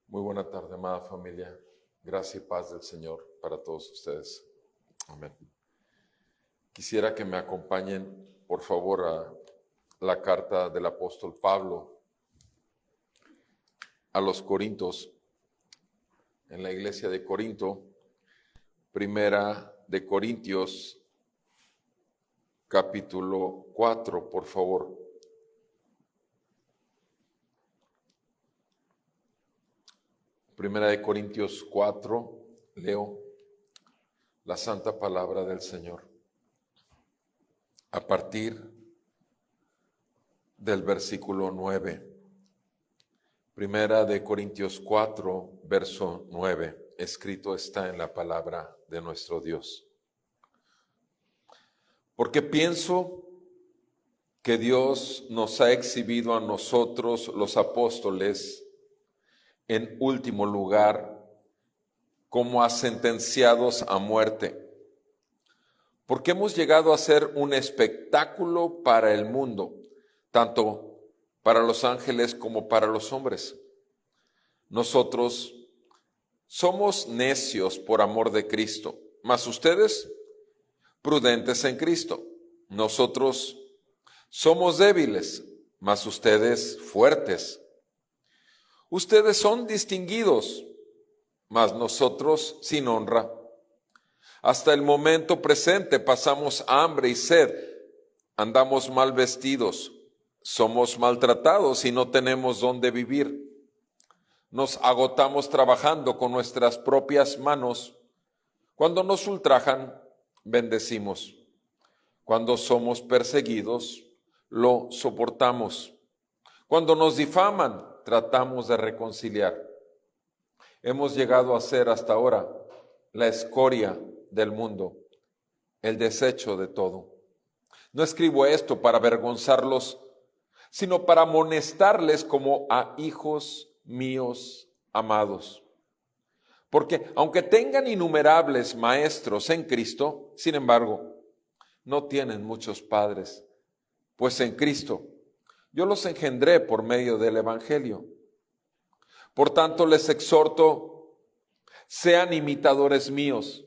Muy buena tarde, amada familia. Gracia y paz del Señor para todos ustedes. Amén. Quisiera que me acompañen, por favor, a la carta del apóstol Pablo a los Corintios, en la iglesia de Corinto, primera de Corintios, capítulo 4, por favor. Primera de Corintios 4, leo la santa palabra del Señor. A partir del versículo 9. Primera de Corintios 4, verso 9. Escrito está en la palabra de nuestro Dios. Porque pienso que Dios nos ha exhibido a nosotros, los apóstoles, en último lugar, como a sentenciados a muerte, porque hemos llegado a ser un espectáculo para el mundo, tanto para los ángeles como para los hombres. Nosotros somos necios por amor de Cristo, mas ustedes prudentes en Cristo. Nosotros somos débiles, mas ustedes fuertes. Ustedes son distinguidos, mas nosotros sin honra. Hasta el momento presente pasamos hambre y sed, andamos mal vestidos, somos maltratados y no tenemos dónde vivir. Nos agotamos trabajando con nuestras propias manos. Cuando nos ultrajan, bendecimos. Cuando somos perseguidos, lo soportamos. Cuando nos difaman, tratamos de reconciliar. Hemos llegado a ser hasta ahora la escoria del mundo, el desecho de todo. No escribo esto para avergonzarlos, sino para amonestarles como a hijos míos amados. Porque aunque tengan innumerables maestros en Cristo, sin embargo, no tienen muchos padres, pues en Cristo yo los engendré por medio del Evangelio. Por tanto, les exhorto, sean imitadores míos.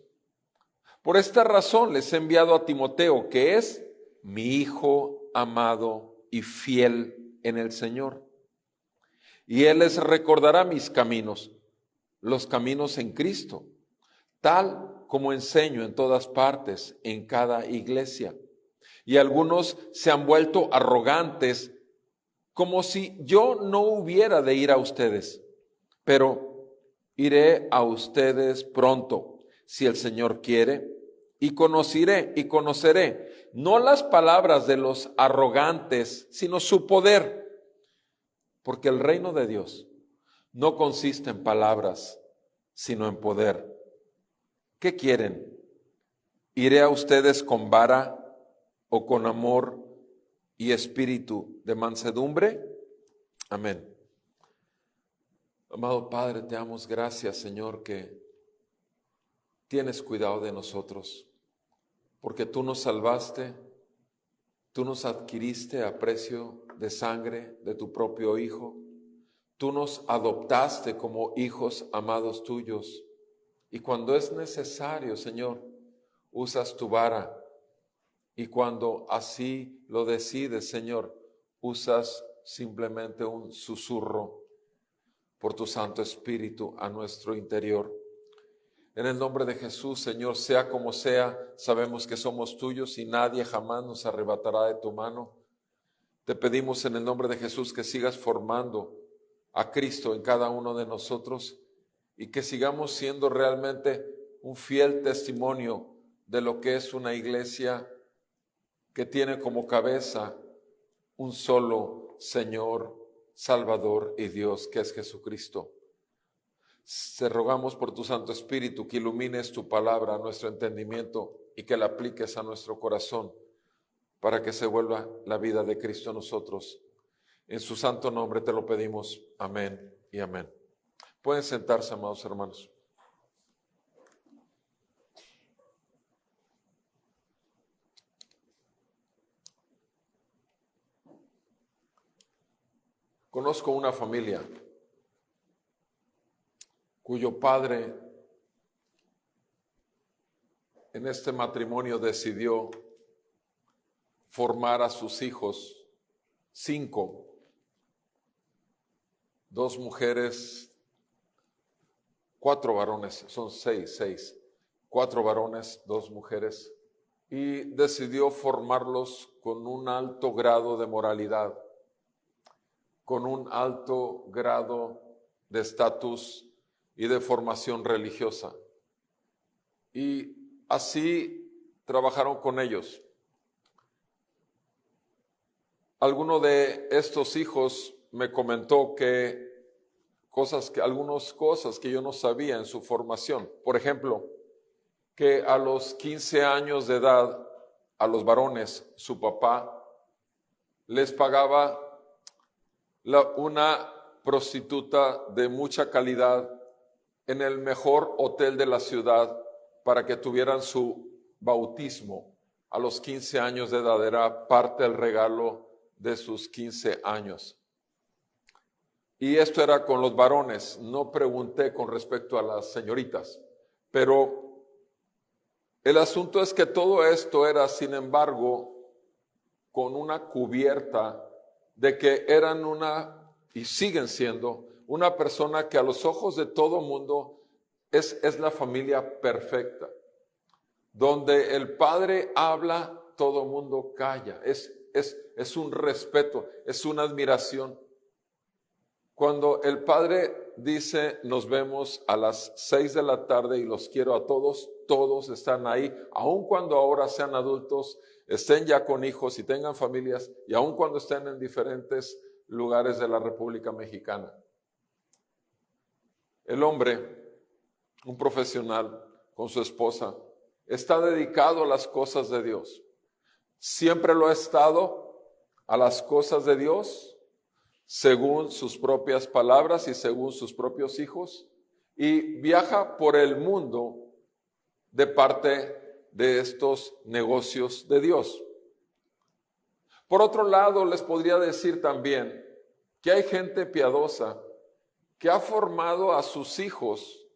Por esta razón les he enviado a Timoteo, que es mi hijo amado y fiel en el Señor. Y él les recordará mis caminos, los caminos en Cristo, tal como enseño en todas partes, en cada iglesia. Y algunos se han vuelto arrogantes, como si yo no hubiera de ir a ustedes. Pero iré a ustedes pronto, si el Señor quiere, y conoceré no las palabras de los arrogantes, sino su poder. Porque el reino de Dios no consiste en palabras, sino en poder. ¿Qué quieren? ¿Iré a ustedes con vara o con amor y espíritu de mansedumbre? Amén. Amado Padre, te damos gracias, Señor, que tienes cuidado de nosotros, porque tú nos salvaste, tú nos adquiriste a precio de sangre de tu propio Hijo, tú nos adoptaste como hijos amados tuyos, y cuando es necesario, Señor, usas tu vara, y cuando así lo decides, Señor, usas simplemente un susurro por tu Santo Espíritu a nuestro interior. En el nombre de Jesús, Señor, sea como sea, sabemos que somos tuyos y nadie jamás nos arrebatará de tu mano. Te pedimos en el nombre de Jesús que sigas formando a Cristo en cada uno de nosotros y que sigamos siendo realmente un fiel testimonio de lo que es una iglesia que tiene como cabeza un solo Señor, Salvador y Dios, que es Jesucristo. Te rogamos por tu Santo Espíritu que ilumines tu palabra a nuestro entendimiento y que la apliques a nuestro corazón para que se vuelva la vida de Cristo en nosotros. En su santo nombre te lo pedimos. Amén y amén. Pueden sentarse, amados hermanos. Conozco una familia cuyo padre en este matrimonio decidió formar a sus hijos, 5, 2 mujeres, 4 varones, son 6, 4 varones, 2 mujeres, y decidió formarlos con un alto grado de moralidad, con un alto grado de estatus y de formación religiosa. Y así trabajaron con ellos. Alguno de estos hijos me comentó algunas cosas que yo no sabía en su formación. Por ejemplo, que a los 15 años de edad, a los varones, su papá les pagaba una prostituta de mucha calidad en el mejor hotel de la ciudad para que tuvieran su bautismo. A los 15 años de edad era parte del regalo de sus 15 años. Y esto era con los varones. No pregunté con respecto a las señoritas, pero el asunto es que todo esto era, sin embargo, con una cubierta de que eran y siguen siendo, una persona que a los ojos de todo mundo es la familia perfecta. Donde el padre habla, todo mundo calla. Es un respeto, es una admiración. Cuando el padre dice, nos vemos a las 6 de la tarde y los quiero a todos, todos están ahí, aun cuando ahora sean adultos, estén ya con hijos y tengan familias, y aun cuando estén en diferentes lugares de la República Mexicana. El hombre, un profesional con su esposa, está dedicado a las cosas de Dios. Siempre lo ha estado a las cosas de Dios, según sus propias palabras y según sus propios hijos, y viaja por el mundo de parte de estos negocios de Dios. Por otro lado, les podría decir también que hay gente piadosa que ha formado a sus hijos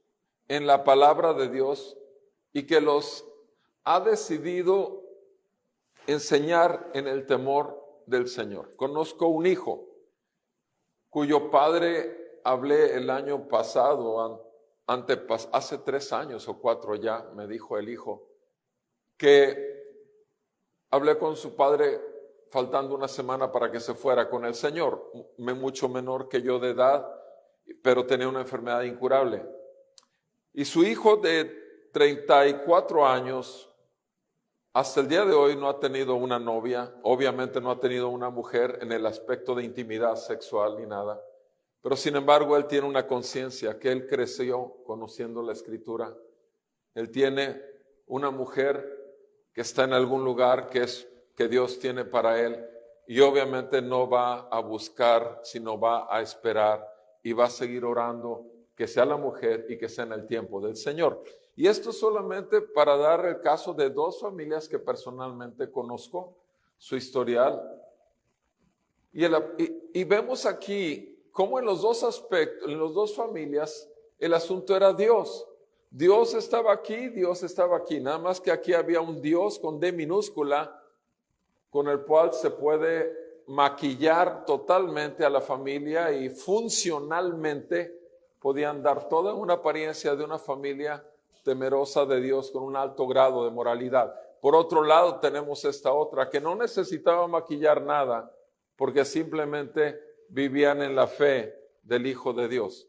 en la palabra de Dios y que los ha decidido enseñar en el temor del Señor. Conozco un hijo cuyo padre hablé el año pasado, hace 3 años o 4 ya, me dijo el hijo, que hablé con su padre faltando una semana para que se fuera con el Señor, mucho menor que yo de edad, pero tenía una enfermedad incurable. Y su hijo de 34 años, hasta el día de hoy no ha tenido una novia, obviamente no ha tenido una mujer en el aspecto de intimidad sexual ni nada, pero sin embargo él tiene una conciencia que él creció conociendo la Escritura. Él tiene una mujer que está en algún lugar que Dios tiene para él, y obviamente no va a buscar, sino va a esperar y va a seguir orando que sea la mujer y que sea en el tiempo del Señor. Y esto solamente para dar el caso de 2 familias que personalmente conozco, su historial. Y vemos aquí cómo en los 2 aspectos, en las 2 familias, el asunto era Dios. Dios estaba aquí, Dios estaba aquí. Nada más que aquí había un Dios con D minúscula, con el cual se puede maquillar totalmente a la familia y funcionalmente podían dar toda una apariencia de una familia temerosa de Dios con un alto grado de moralidad. Por otro lado, tenemos esta otra que no necesitaba maquillar nada porque simplemente vivían en la fe del Hijo de Dios.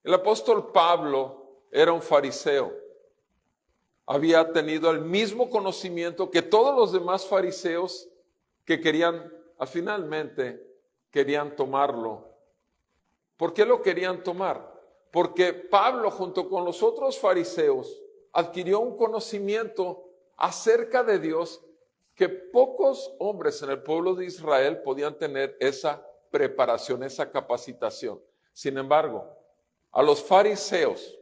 El apóstol Pablo era un fariseo. Había tenido el mismo conocimiento que todos los demás fariseos que finalmente querían tomarlo. ¿Por qué lo querían tomar? Porque Pablo, junto con los otros fariseos, adquirió un conocimiento acerca de Dios que pocos hombres en el pueblo de Israel podían tener esa preparación, esa capacitación. Sin embargo, a los fariseos,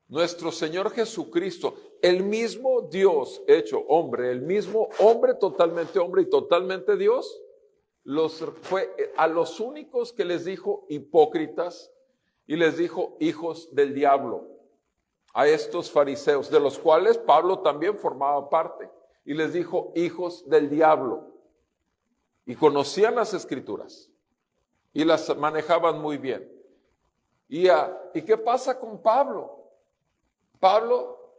nuestro Señor Jesucristo, el mismo Dios hecho hombre, el mismo hombre y totalmente Dios, fue a los únicos que les dijo hipócritas y les dijo hijos del diablo a estos fariseos, de los cuales Pablo también formaba parte, y les dijo hijos del diablo, y conocían las escrituras y las manejaban muy bien. ¿Y qué pasa con Pablo? Pablo,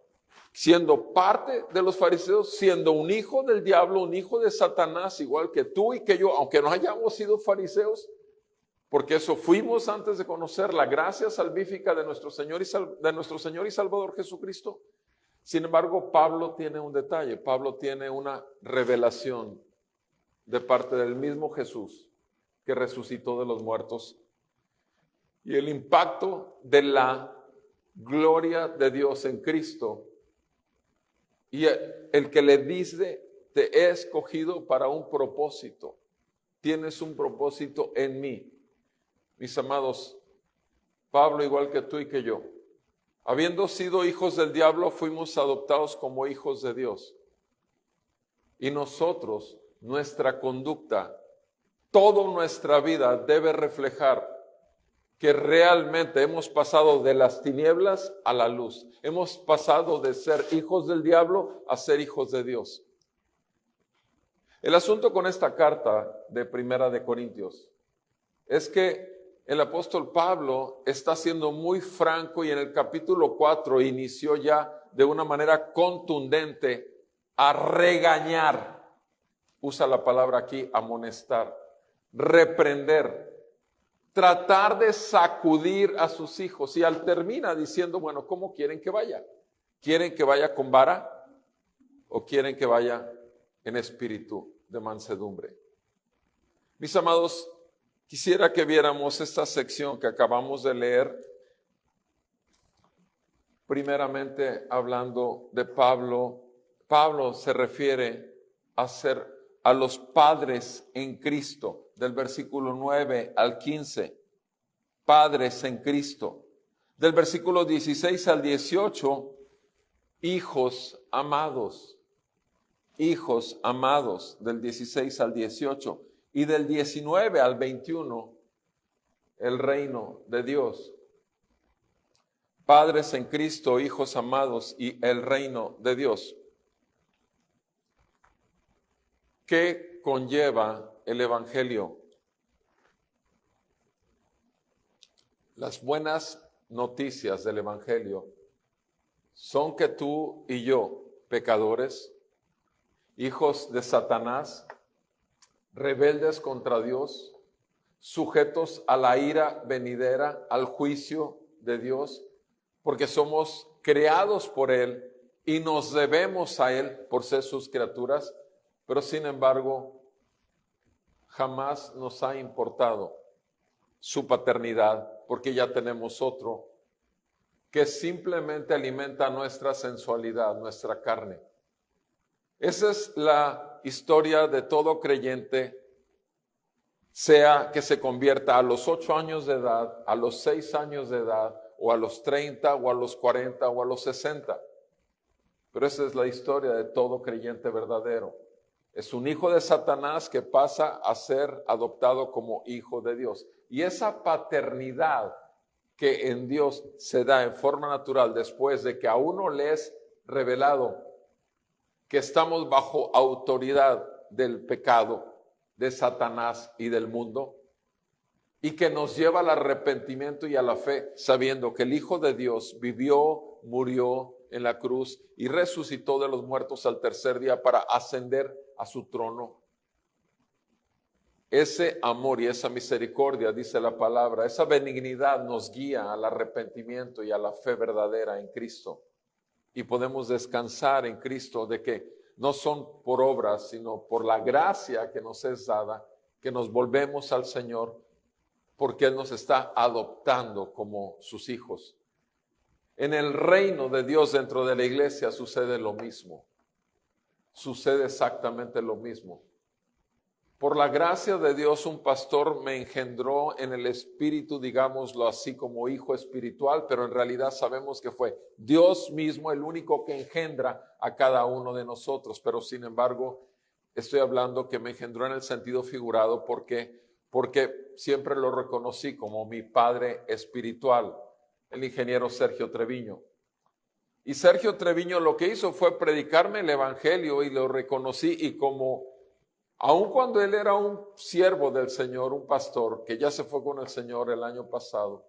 siendo parte de los fariseos, siendo un hijo del diablo, un hijo de Satanás, igual que tú y que yo, aunque no hayamos sido fariseos, porque eso fuimos antes de conocer la gracia salvífica de nuestro Señor y Salvador Jesucristo. Sin embargo, Pablo tiene un detalle. Pablo tiene una revelación de parte del mismo Jesús que resucitó de los muertos. Y el impacto de la gloria de Dios en Cristo. Y el que le dice, te he escogido para un propósito. Tienes un propósito en mí. Mis amados, Pablo, igual que tú y que yo, habiendo sido hijos del diablo, fuimos adoptados como hijos de Dios. Y nosotros, nuestra conducta, toda nuestra vida debe reflejar que realmente hemos pasado de las tinieblas a la luz. Hemos pasado de ser hijos del diablo a ser hijos de Dios. El asunto con esta carta de Primera de Corintios es que el apóstol Pablo está siendo muy franco y en el capítulo 4 inició ya de una manera contundente a regañar. Usa la palabra aquí, amonestar, reprender, tratar de sacudir a sus hijos. Y termina diciendo, bueno, ¿cómo quieren que vaya? ¿Quieren que vaya con vara o quieren que vaya en espíritu de mansedumbre? Mis amados, quisiera que viéramos esta sección que acabamos de leer, primeramente hablando de Pablo. Pablo se refiere a los padres en Cristo, del versículo 9 al 15, padres en Cristo. Del versículo 16 al 18, hijos amados, del 16 al 18. Y del 19 al 21, el reino de Dios. Padres en Cristo, hijos amados y el reino de Dios. ¿Qué conlleva el Evangelio? Las buenas noticias del Evangelio son que tú y yo, pecadores, hijos de Satanás, rebeldes contra Dios, sujetos a la ira venidera, al juicio de Dios, porque somos creados por Él y nos debemos a Él por ser sus criaturas, pero sin embargo, jamás nos ha importado su paternidad, porque ya tenemos otro que simplemente alimenta nuestra sensualidad, nuestra carne. Esa es la historia de todo creyente, sea que se convierta a los 8 años de edad, a los 6 años de edad, o a los 30, o a los 40, o a los 60. Pero esa es la historia de todo creyente verdadero. Es un hijo de Satanás que pasa a ser adoptado como hijo de Dios. Y esa paternidad que en Dios se da en forma natural después de que a uno le es revelado que estamos bajo autoridad del pecado, de Satanás y del mundo, y que nos lleva al arrepentimiento y a la fe, sabiendo que el Hijo de Dios vivió, murió en la cruz y resucitó de los muertos al tercer día para ascender a su trono. Ese amor y esa misericordia, dice la palabra, esa benignidad nos guía al arrepentimiento y a la fe verdadera en Cristo. Y podemos descansar en Cristo de que no son por obras, sino por la gracia que nos es dada, que nos volvemos al Señor, porque Él nos está adoptando como sus hijos. En el reino de Dios dentro de la iglesia sucede lo mismo. Sucede exactamente lo mismo. Por la gracia de Dios, un pastor me engendró en el espíritu, digámoslo así, como hijo espiritual, pero en realidad sabemos que fue Dios mismo el único que engendra a cada uno de nosotros. Pero sin embargo, estoy hablando que me engendró en el sentido figurado porque porque siempre lo reconocí como mi padre espiritual, el ingeniero Sergio Treviño. Y Sergio Treviño lo que hizo fue predicarme el evangelio y lo reconocí, y como aun cuando él era un siervo del Señor, un pastor que ya se fue con el Señor el año pasado,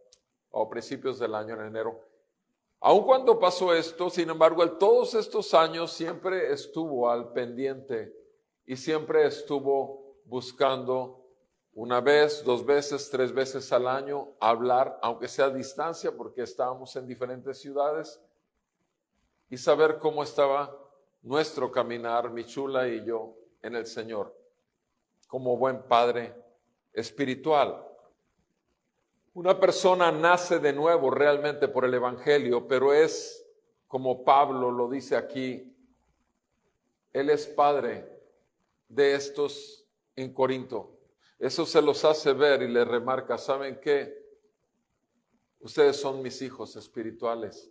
o a principios del año, en enero, aun cuando pasó esto, sin embargo, él todos estos años siempre estuvo al pendiente y siempre estuvo buscando una vez, 2 veces, 3 veces al año hablar, aunque sea a distancia, porque estábamos en diferentes ciudades, y saber cómo estaba nuestro caminar, mi chula y yo, en el Señor, como buen padre espiritual. Una persona nace de nuevo realmente por el evangelio, pero es, como Pablo lo dice aquí, él es padre de estos en Corinto. Eso se los hace ver y les remarca, ¿saben qué? Ustedes son mis hijos espirituales.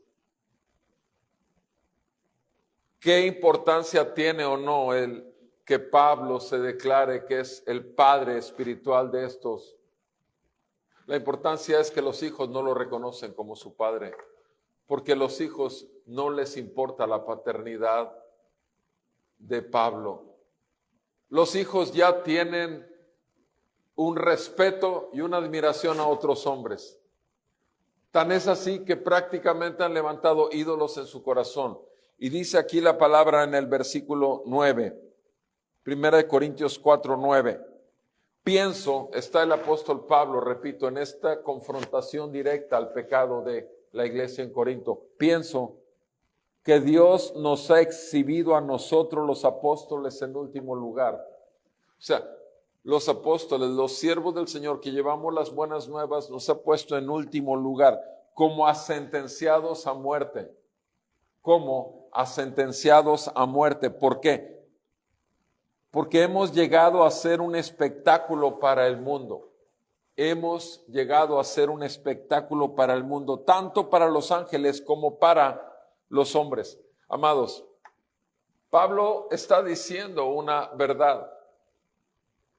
¿Qué importancia tiene o no el que Pablo se declare que es el padre espiritual de estos? La importancia es que los hijos no lo reconocen como su padre, porque a los hijos no les importa la paternidad de Pablo. Los hijos ya tienen un respeto y una admiración a otros hombres. Tan es así que prácticamente han levantado ídolos en su corazón. Y dice aquí la palabra en el versículo 9, 1 Corintios 4, 9. Pienso, está el apóstol Pablo, repito, en esta confrontación directa al pecado de la iglesia en Corinto. Pienso que Dios nos ha exhibido a nosotros los apóstoles en último lugar. O sea, los apóstoles, los siervos del Señor que llevamos las buenas nuevas, nos ha puesto en último lugar, como a sentenciados a muerte. Como a sentenciados a muerte. ¿Por qué? Porque hemos llegado a ser un espectáculo para el mundo. Hemos llegado a ser un espectáculo para el mundo, tanto para los ángeles como para los hombres. Amados, Pablo está diciendo una verdad.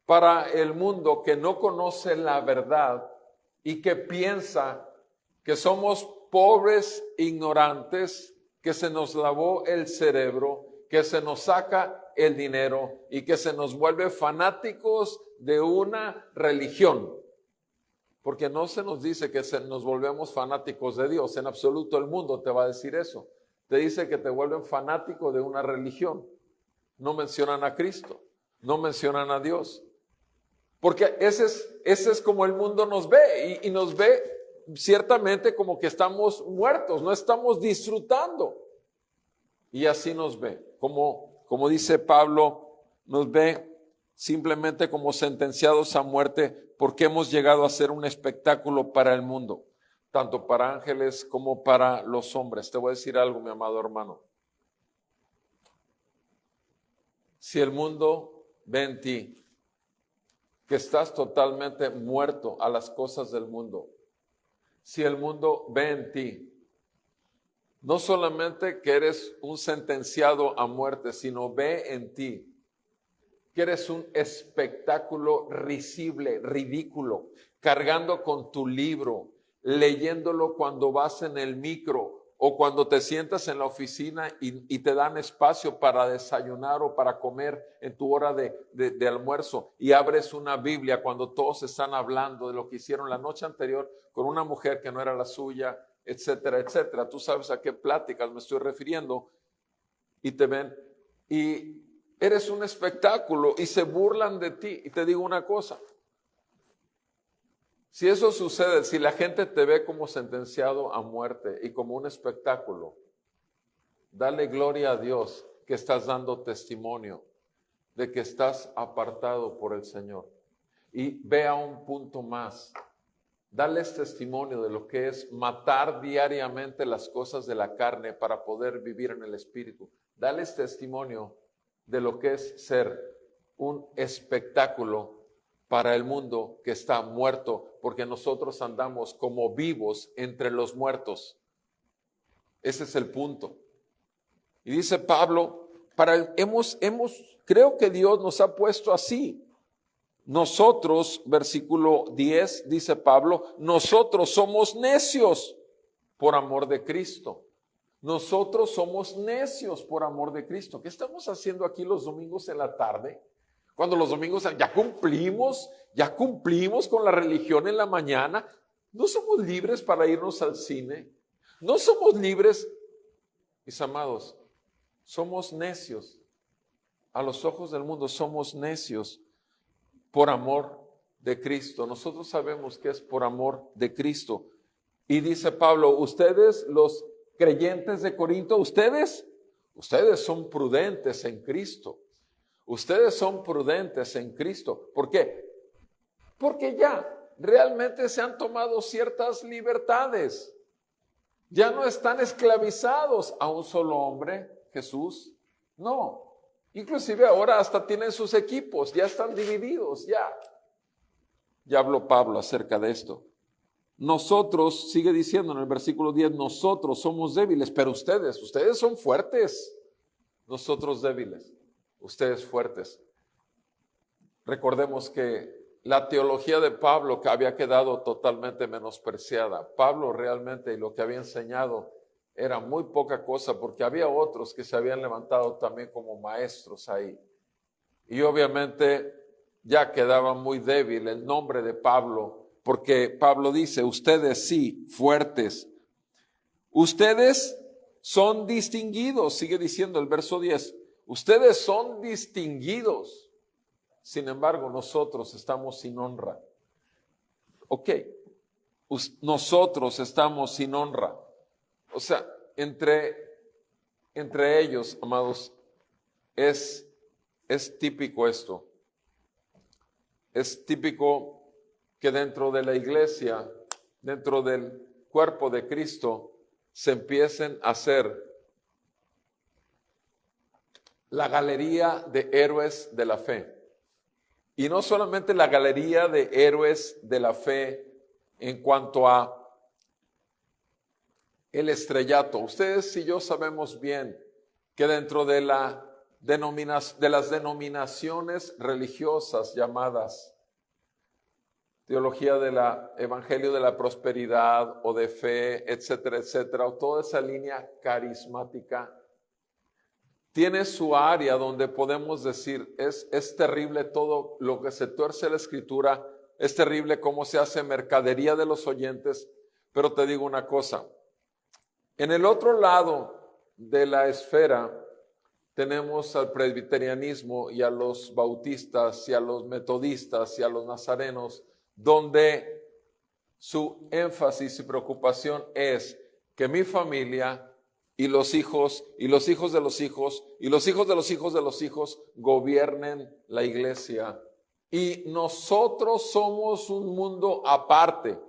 Para el mundo que no conoce la verdad y que piensa que somos pobres ignorantes, que se nos lavó el cerebro, que se nos saca el dinero y que se nos vuelve fanáticos de una religión. Porque no se nos dice que nos volvemos fanáticos de Dios. En absoluto el mundo te va a decir eso. Te dice que te vuelven fanático de una religión. No mencionan a Cristo, no mencionan a Dios. Porque ese es como el mundo nos ve y nos ve ciertamente como que estamos muertos, no estamos disfrutando. Y así nos ve, como dice Pablo, nos ve simplemente como sentenciados a muerte porque hemos llegado a ser un espectáculo para el mundo, tanto para ángeles como para los hombres. Te voy a decir algo, mi amado hermano. Si el mundo ve en ti que estás totalmente muerto a las cosas del mundo, si el mundo ve en ti no solamente que eres un sentenciado a muerte, sino ve en ti que eres un espectáculo risible, ridículo, cargando con tu libro, leyéndolo cuando vas en el micro o cuando te sientas en la oficina y te dan espacio para desayunar o para comer en tu hora de almuerzo, y abres una Biblia cuando todos están hablando de lo que hicieron la noche anterior con una mujer que no era la suya, etcétera, etcétera. Tú sabes a qué pláticas me estoy refiriendo, y te ven y eres un espectáculo y se burlan de ti. Y te digo una cosa, si eso sucede, si la gente te ve como sentenciado a muerte y como un espectáculo, dale gloria a Dios que estás dando testimonio de que estás apartado por el Señor. Y ve a un punto más. Dales testimonio de lo que es matar diariamente las cosas de la carne para poder vivir en el Espíritu. Dales testimonio de lo que es ser un espectáculo para el mundo que está muerto, porque nosotros andamos como vivos entre los muertos. Ese es el punto. Y dice Pablo, creo que Dios nos ha puesto así, Nosotros, versículo 10, dice Pablo, nosotros somos necios por amor de Cristo. Nosotros somos necios por amor de Cristo. ¿Qué estamos haciendo aquí los domingos en la tarde? Cuando los domingos ya cumplimos con la religión en la mañana. No somos libres para irnos al cine. No somos libres, mis amados, somos necios. A los ojos del mundo somos necios por amor de Cristo. Nosotros sabemos que es por amor de Cristo. Y dice Pablo, ustedes los creyentes de Corinto, ustedes son prudentes en Cristo. Ustedes son prudentes en Cristo. ¿Por qué? Porque ya realmente se han tomado ciertas libertades. Ya no están esclavizados a un solo hombre, Jesús. No. Inclusive ahora hasta tienen sus equipos, ya están divididos, ya. Ya habló Pablo acerca de esto. Nosotros, sigue diciendo en el versículo 10, nosotros somos débiles, pero ustedes son fuertes. Nosotros débiles, ustedes fuertes. Recordemos que la teología de Pablo que había quedado totalmente menospreciada. Pablo realmente lo que había enseñado era muy poca cosa porque había otros que se habían levantado también como maestros ahí. Y obviamente ya quedaba muy débil el nombre de Pablo, porque Pablo dice, ustedes sí, fuertes. Ustedes son distinguidos, sigue diciendo el verso 10, ustedes son distinguidos. Sin embargo, nosotros estamos sin honra. Ok, nosotros estamos sin honra. O sea, entre ellos, amados, es típico esto. Es típico que dentro de la iglesia, dentro del cuerpo de Cristo, se empiecen a hacer la galería de héroes de la fe. Y no solamente la galería de héroes de la fe en cuanto a el estrellato. Ustedes y yo sabemos bien que dentro de las denominaciones religiosas llamadas teología del evangelio de la prosperidad o de fe, etcétera, etcétera, o toda esa línea carismática, tiene su área donde podemos decir, es terrible todo lo que se tuerce la escritura, es terrible cómo se hace mercadería de los oyentes, pero te digo una cosa, en el otro lado de la esfera tenemos al presbiterianismo y a los bautistas y a los metodistas y a los nazarenos, donde su énfasis y preocupación es que mi familia y los hijos de los hijos y los hijos de los hijos de los hijos gobiernen la iglesia. Y nosotros somos un mundo aparte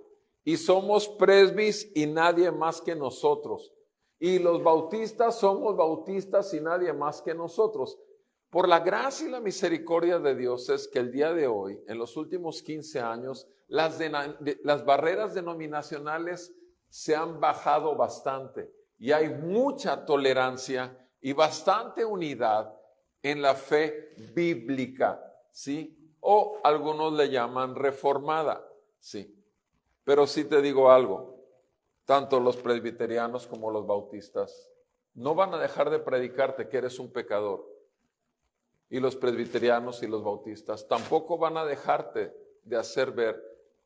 y somos presbis y nadie más que nosotros. Y los bautistas somos bautistas y nadie más que nosotros. Por la gracia y la misericordia de Dios es que el día de hoy, en los últimos 15 años, las barreras denominacionales se han bajado bastante. Y hay mucha tolerancia y bastante unidad en la fe bíblica, ¿sí? O algunos le llaman reformada, ¿sí? Pero sí te digo algo, tanto los presbiterianos como los bautistas no van a dejar de predicarte que eres un pecador. Y los presbiterianos y los bautistas tampoco van a dejarte de hacer ver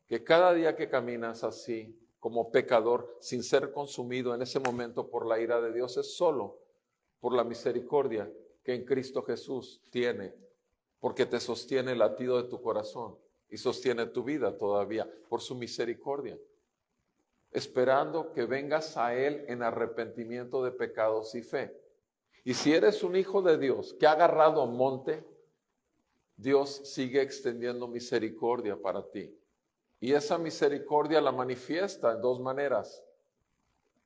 que cada día que caminas así, como pecador, sin ser consumido en ese momento por la ira de Dios, es solo por la misericordia que en Cristo Jesús tiene, porque te sostiene el latido de tu corazón y sostiene tu vida todavía por su misericordia, esperando que vengas a Él en arrepentimiento de pecados y fe. Y si eres un hijo de Dios que ha agarrado monte, Dios sigue extendiendo misericordia para ti. Y esa misericordia la manifiesta en dos maneras.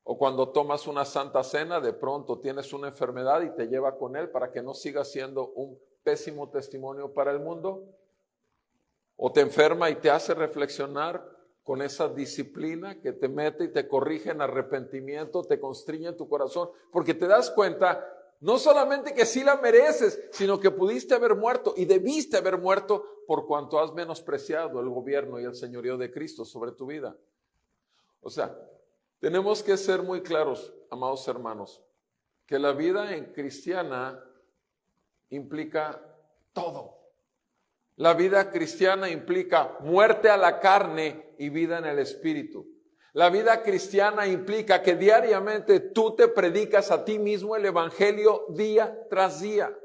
O cuando tomas una santa cena, de pronto tienes una enfermedad y te lleva con Él para que no sigas siendo un pésimo testimonio para el mundo. O te enferma y te hace reflexionar con esa disciplina que te mete y te corrige en arrepentimiento, te constriñe tu corazón, porque te das cuenta no solamente que sí la mereces, sino que pudiste haber muerto y debiste haber muerto por cuanto has menospreciado el gobierno y el señorío de Cristo sobre tu vida. O sea, tenemos que ser muy claros, amados hermanos, que la vida en cristiana implica todo. La vida cristiana implica muerte a la carne y vida en el espíritu. La vida cristiana implica que diariamente tú te predicas a ti mismo el evangelio día tras día.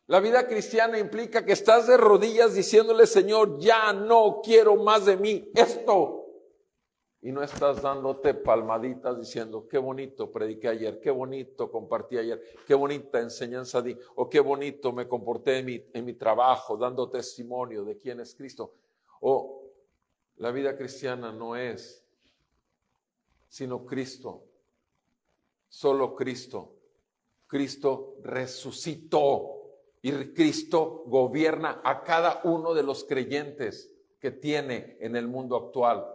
La vida cristiana implica que estás de rodillas diciéndole, Señor, ya no quiero más de mí esto. Y no estás dándote palmaditas diciendo, qué bonito prediqué ayer, qué bonito compartí ayer, qué bonita enseñanza di, o qué bonito me comporté en mi trabajo, dando testimonio de quién es Cristo. O la vida cristiana no es sino Cristo, solo Cristo. Cristo resucitó y Cristo gobierna a cada uno de los creyentes que tiene en el mundo actual.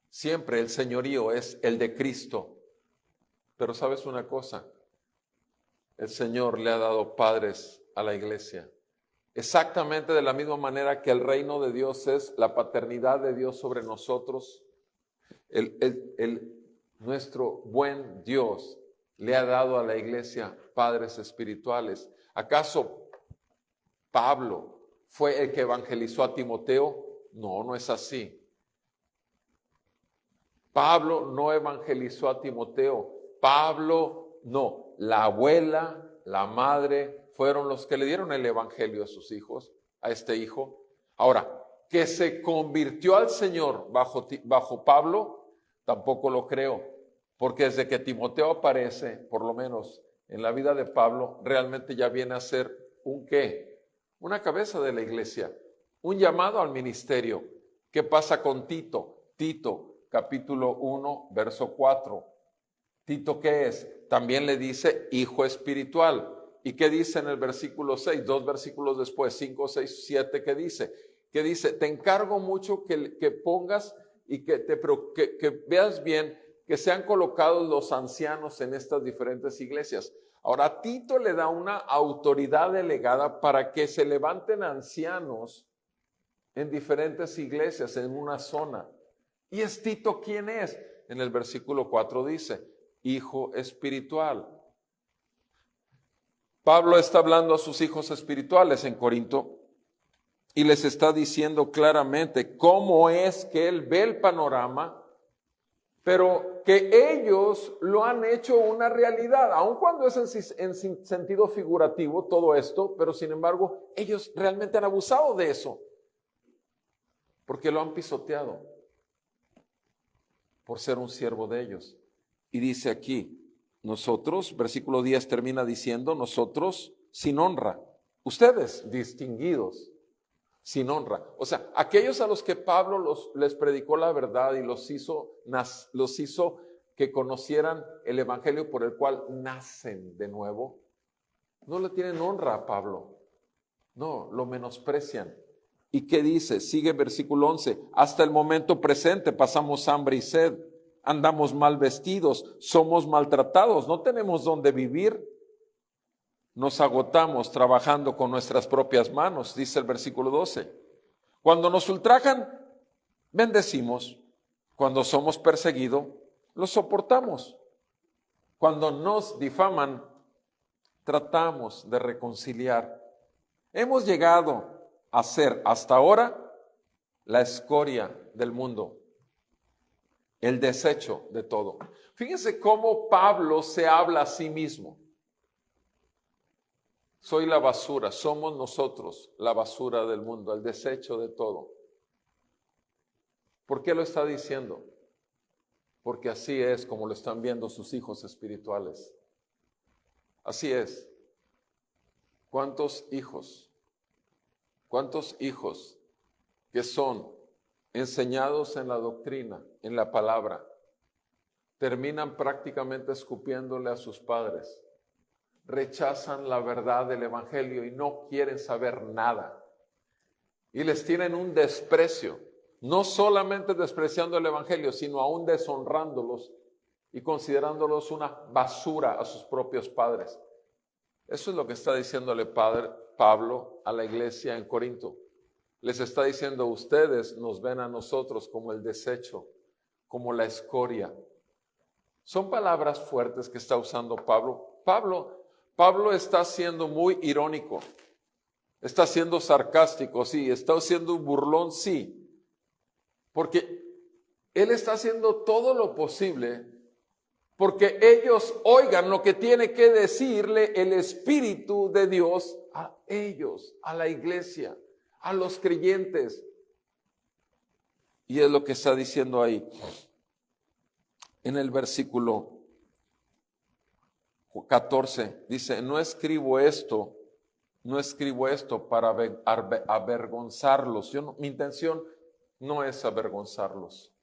Siempre el señorío es el de Cristo. Pero ¿sabes una cosa? El Señor le ha dado padres a la iglesia. Exactamente de la misma manera que el reino de Dios es la paternidad de Dios sobre nosotros. Nuestro buen Dios le ha dado a la iglesia padres espirituales. ¿Acaso Pablo fue el que evangelizó a Timoteo? No, no es así. Pablo no evangelizó a Timoteo. Pablo no. La abuela, la madre, fueron los que le dieron el evangelio a sus hijos, a este hijo. Ahora, que se convirtió al Señor bajo Pablo, tampoco lo creo. Porque desde que Timoteo aparece, por lo menos en la vida de Pablo, realmente ya viene a ser un ¿qué? Una cabeza de la iglesia, un llamado al ministerio. ¿Qué pasa con Tito? Tito, capítulo 1, verso 4. Tito, ¿qué es? También le dice hijo espiritual. ¿Y qué dice en el versículo 6? 2 versículos después, 5, 6, 7, ¿qué dice? ¿Qué dice? Te encargo mucho que pongas y que veas bien que sean colocados los ancianos en estas diferentes iglesias. Ahora, Tito le da una autoridad delegada para que se levanten ancianos en diferentes iglesias, en una zona. ¿Y es Tito quién es? En el versículo 4 dice, hijo espiritual. Pablo está hablando a sus hijos espirituales en Corinto y les está diciendo claramente cómo es que él ve el panorama, pero que ellos lo han hecho una realidad, aun cuando es en sentido figurativo todo esto, pero sin embargo ellos realmente han abusado de eso, porque lo han pisoteado por ser un siervo de ellos. Y dice aquí, nosotros, versículo 10 termina diciendo, nosotros sin honra, ustedes distinguidos, sin honra. O sea, aquellos a los que Pablo les predicó la verdad y los hizo que conocieran el evangelio por el cual nacen de nuevo, no le tienen honra a Pablo. No, lo menosprecian. ¿Y qué dice? Sigue versículo 11. Hasta el momento presente pasamos hambre y sed, andamos mal vestidos, somos maltratados, no tenemos dónde vivir. Nos agotamos trabajando con nuestras propias manos, dice el versículo 12. Cuando nos ultrajan, bendecimos. Cuando somos perseguidos, los soportamos. Cuando nos difaman, tratamos de reconciliar. Hemos llegado a ser hasta ahora la escoria del mundo, el desecho de todo. Fíjense cómo Pablo se habla a sí mismo. Soy la basura, somos nosotros la basura del mundo, el desecho de todo. ¿Por qué lo está diciendo? Porque así es como lo están viendo sus hijos espirituales. Así es. ¿Cuántos hijos que son enseñados en la doctrina, en la palabra, terminan prácticamente escupiéndole a sus padres? Rechazan la verdad del evangelio y no quieren saber nada. Y les tienen un desprecio, no solamente despreciando el evangelio, sino aún deshonrándolos y considerándolos una basura a sus propios padres. Eso es lo que está diciéndole Pablo a la iglesia en Corinto. les está diciendo, ustedes nos ven a nosotros como el desecho, como la escoria. Son palabras fuertes que está usando Pablo. Pablo está siendo muy irónico, está siendo sarcástico, sí, está siendo un burlón, sí, porque él está haciendo todo lo posible porque ellos oigan lo que tiene que decirle el Espíritu de Dios a ellos, a la iglesia, a los creyentes. Y es lo que está diciendo ahí. En el versículo 14 dice, no escribo esto para avergonzarlos. Mi intención no es avergonzarlos,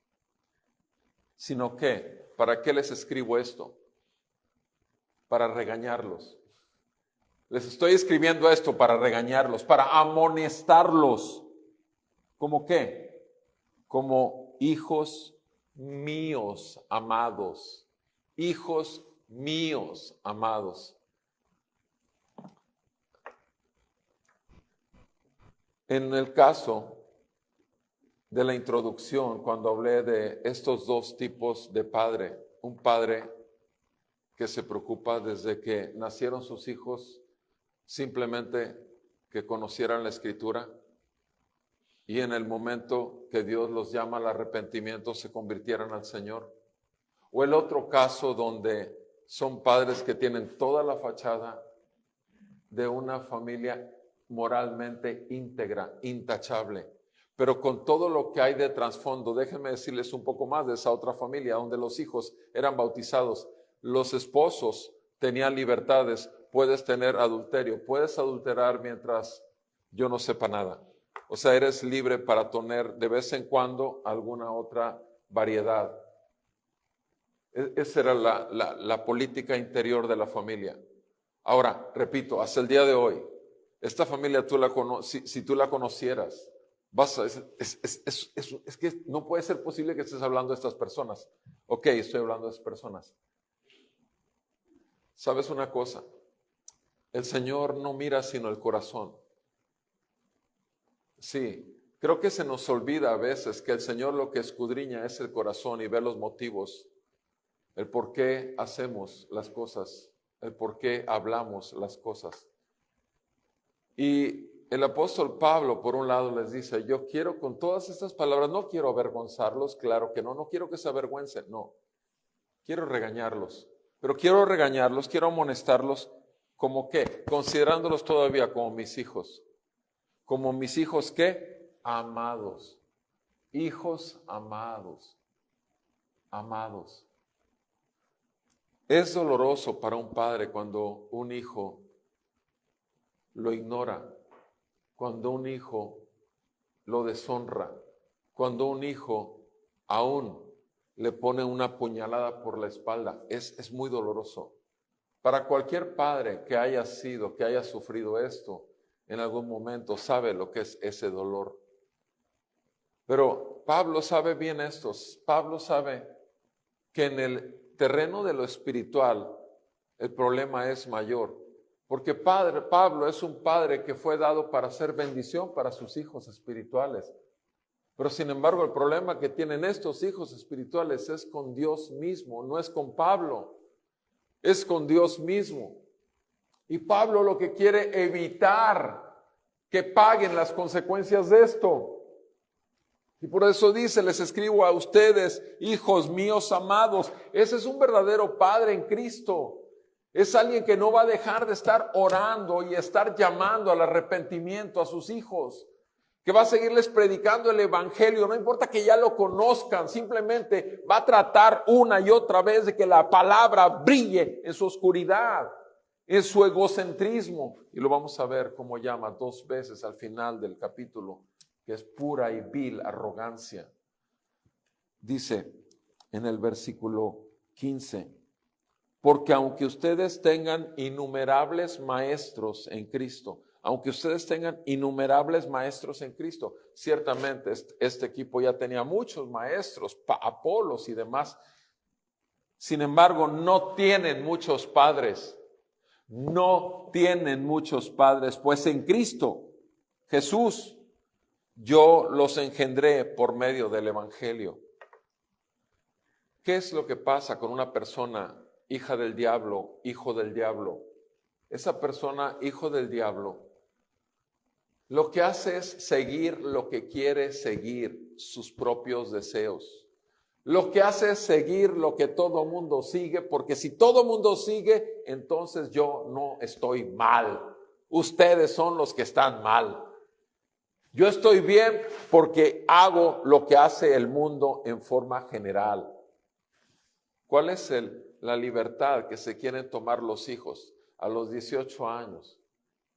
sino que, ¿para qué les escribo esto? Para regañarlos. Les estoy escribiendo esto para regañarlos, para amonestarlos. ¿Cómo qué? Como hijos míos amados. Hijos míos amados. En el caso de la introducción, cuando hablé de estos dos tipos de padre, un padre que se preocupa desde que nacieron sus hijos, simplemente que conocieran la Escritura, y en el momento que Dios los llama al arrepentimiento se convirtieran al Señor. O el otro caso donde son padres que tienen toda la fachada de una familia moralmente íntegra, intachable, pero con todo lo que hay de trasfondo. Déjenme decirles un poco más de esa otra familia donde los hijos eran bautizados, los esposos tenían libertades, puedes tener adulterio, puedes adulterar mientras yo no sepa nada. O sea, eres libre para tener de vez en cuando alguna otra variedad. Esa era la política interior de la familia. Ahora, repito, hasta el día de hoy, esta familia si tú la conocieras, es que no puede ser posible que estés hablando de estas personas. Ok, estoy hablando de estas personas. ¿Sabes una cosa? El Señor no mira sino el corazón. Sí, creo que se nos olvida a veces que el Señor lo que escudriña es el corazón y ve los motivos, el por qué hacemos las cosas, el por qué hablamos las cosas. Y el apóstol Pablo, por un lado, les dice, yo quiero con todas estas palabras, no quiero avergonzarlos, claro que no quiero que se avergüencen, no, quiero regañarlos, pero quiero regañarlos, quiero amonestarlos, ¿como qué? Considerándolos todavía como mis hijos. Como mis hijos, ¿qué? Amados. Hijos amados. Amados. Es doloroso para un padre cuando un hijo lo ignora, cuando un hijo lo deshonra, cuando un hijo aún le pone una puñalada por la espalda. Es muy doloroso. Para cualquier padre que haya sufrido esto, en algún momento sabe lo que es ese dolor. Pero Pablo sabe bien esto. Pablo sabe que en el terreno de lo espiritual el problema es mayor. Porque Pablo es un padre que fue dado para hacer bendición para sus hijos espirituales. Pero sin embargo el problema que tienen estos hijos espirituales es con Dios mismo, no es con Pablo, es con Dios mismo. Y Pablo lo que quiere evitar que paguen las consecuencias de esto. Y por eso dice, les escribo a ustedes, hijos míos amados. Ese es un verdadero padre en Cristo. Es alguien que no va a dejar de estar orando y estar llamando al arrepentimiento a sus hijos. Que va a seguirles predicando el evangelio. No importa que ya lo conozcan, simplemente va a tratar una y otra vez de que la palabra brille en su oscuridad, en su egocentrismo. Y lo vamos a ver como llama 2 veces al final del capítulo, que es pura y vil arrogancia. Dice en el versículo 15, porque aunque ustedes tengan innumerables maestros en Cristo, ciertamente este equipo ya tenía muchos maestros, Apolos y demás. Sin embargo, no tienen muchos padres. No tienen muchos padres, pues en Cristo Jesús Yo los engendré por medio del Evangelio. ¿Qué es lo que pasa con una persona hija del diablo, hijo del diablo? Esa persona, hijo del diablo, lo que hace es seguir lo que quiere seguir, sus propios deseos. Lo que hace es seguir lo que todo mundo sigue, porque si todo mundo sigue, entonces yo no estoy mal. Ustedes son los que están mal. Yo estoy bien porque hago lo que hace el mundo en forma general. ¿Cuál es la libertad que se quieren tomar los hijos a los 18 años?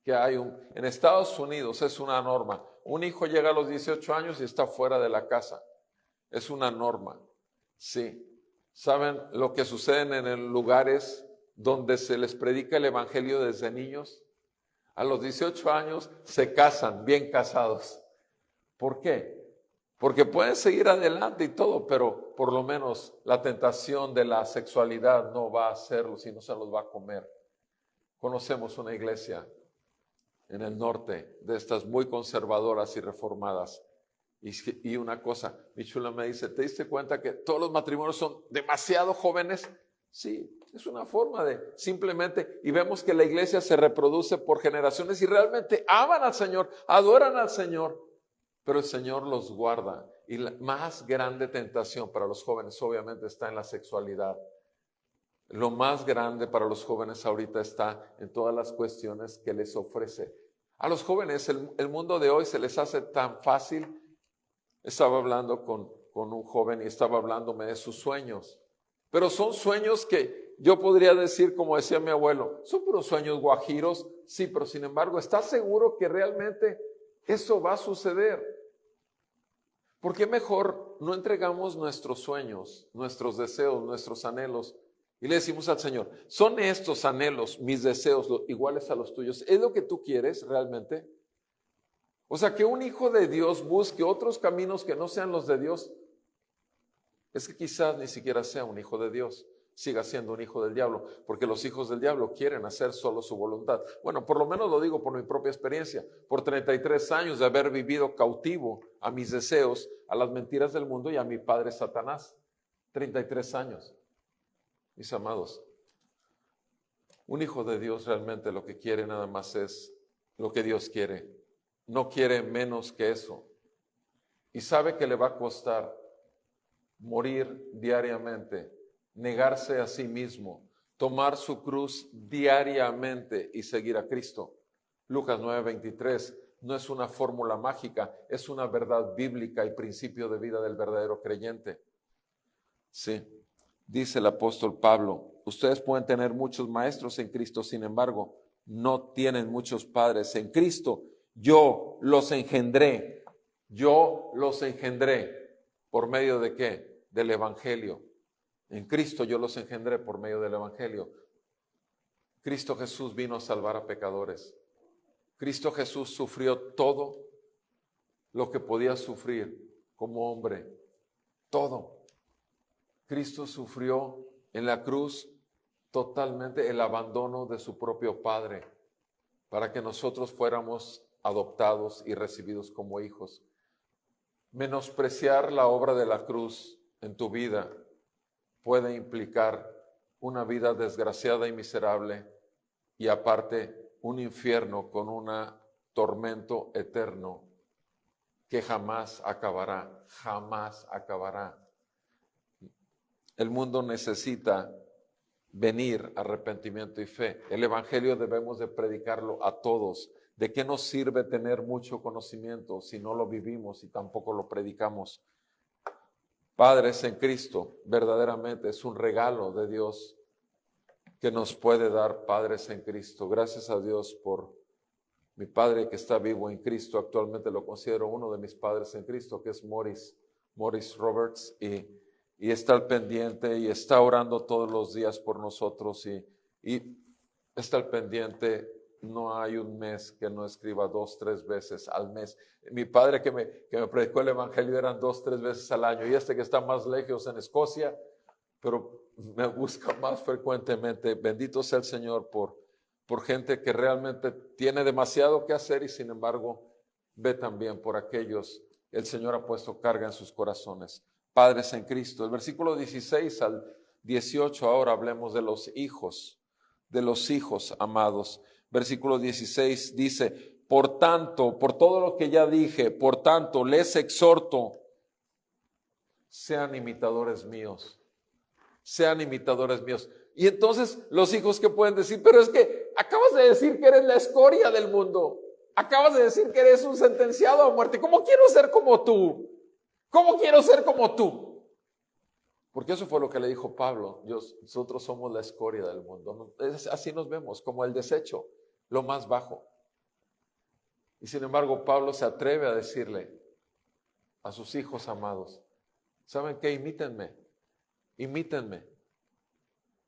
Que en Estados Unidos es una norma. Un hijo llega a los 18 años y está fuera de la casa. Es una norma. Sí. ¿Saben lo que sucede en lugares donde se les predica el evangelio desde niños? A los 18 años se casan, bien casados. ¿Por qué? Porque pueden seguir adelante y todo, pero por lo menos la tentación de la sexualidad no va a hacerlo, sino se los va a comer. Conocemos una iglesia en el norte de estas muy conservadoras y reformadas. Y una cosa, mi chula me dice, ¿te diste cuenta que todos los matrimonios son demasiado jóvenes? Sí, es una forma de simplemente, y vemos que la iglesia se reproduce por generaciones y realmente aman al Señor, adoran al Señor, pero el Señor los guarda. Y la más grande tentación para los jóvenes obviamente está en la sexualidad. Lo más grande para los jóvenes ahorita está en todas las cuestiones que les ofrece. A los jóvenes el mundo de hoy se les hace tan fácil. Estaba hablando con un joven y estaba hablándome de sus sueños. Pero son sueños que yo podría decir, como decía mi abuelo, son puros sueños guajiros. Sí, pero sin embargo, ¿estás seguro que realmente eso va a suceder? ¿Por qué mejor no entregamos nuestros sueños, nuestros deseos, nuestros anhelos y le decimos al Señor, ¿son estos anhelos, mis deseos, iguales a los tuyos? ¿Es lo que tú quieres realmente? O sea, que un hijo de Dios busque otros caminos que no sean los de Dios, es que quizás ni siquiera sea un hijo de Dios, siga siendo un hijo del diablo, porque los hijos del diablo quieren hacer solo su voluntad. Bueno, por lo menos lo digo por mi propia experiencia, por 33 años de haber vivido cautivo a mis deseos, a las mentiras del mundo y a mi padre Satanás. 33 años, mis amados. Un hijo de Dios realmente lo que quiere nada más es lo que Dios quiere. No quiere menos que eso. Y sabe que le va a costar morir diariamente, negarse a sí mismo, tomar su cruz diariamente y seguir a Cristo. Lucas 9:23 no es una fórmula mágica, es una verdad bíblica y principio de vida del verdadero creyente. Sí, dice el apóstol Pablo, ustedes pueden tener muchos maestros en Cristo, sin embargo, no tienen muchos padres en Cristo. Yo los engendré. ¿Por medio de qué? Del Evangelio. En Cristo yo los engendré por medio del Evangelio. Cristo Jesús vino a salvar a pecadores. Cristo Jesús sufrió todo lo que podía sufrir como hombre. Todo. Cristo sufrió en la cruz totalmente el abandono de su propio Padre para que nosotros fuéramos adoptados y recibidos como hijos. Menospreciar la obra de la cruz en tu vida puede implicar una vida desgraciada y miserable y aparte un infierno con un tormento eterno que jamás acabará, jamás acabará. El mundo necesita venir arrepentimiento y fe. El evangelio debemos de predicarlo a todos. ¿De qué nos sirve tener mucho conocimiento si no lo vivimos y tampoco lo predicamos? Padres en Cristo, verdaderamente es un regalo de Dios que nos puede dar padres en Cristo. Gracias a Dios por mi padre que está vivo en Cristo. Actualmente lo considero uno de mis padres en Cristo, que es Morris Roberts, y está al pendiente y está orando todos los días por nosotros y está al pendiente. No hay un mes que no escriba 2, 3 veces al mes. Mi padre que me predicó el evangelio eran 2, 3 veces al año, y que está más lejos en Escocia, pero me busca más frecuentemente. Bendito sea el Señor por gente que realmente tiene demasiado que hacer y sin embargo ve también por aquellos que el Señor ha puesto carga en sus corazones. Padres en Cristo. El versículo 16 al 18, ahora hablemos de los hijos amados. Versículo 16 dice: por tanto, por todo lo que ya dije, por tanto, les exhorto, sean imitadores míos. Sean imitadores míos. Y entonces los hijos que pueden decir: pero es que acabas de decir que eres la escoria del mundo. Acabas de decir que eres un sentenciado a muerte. ¿Cómo quiero ser como tú? ¿Cómo quiero ser como tú? Porque eso fue lo que le dijo Pablo. Nosotros somos la escoria del mundo. Así nos vemos, como el desecho, lo más bajo. Y sin embargo, Pablo se atreve a decirle a sus hijos amados: ¿saben qué? Imítenme.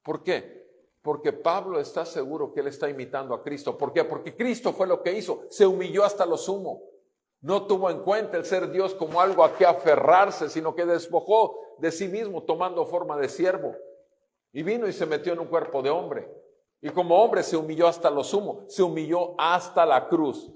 ¿Por qué? Porque Pablo está seguro que él está imitando a Cristo. ¿Por qué? Porque Cristo fue lo que hizo. Se humilló hasta lo sumo. No tuvo en cuenta el ser Dios como algo a que aferrarse, sino que despojó de sí mismo tomando forma de siervo. Y vino y se metió en un cuerpo de hombre. Y como hombre se humilló hasta lo sumo. Se humilló hasta la cruz.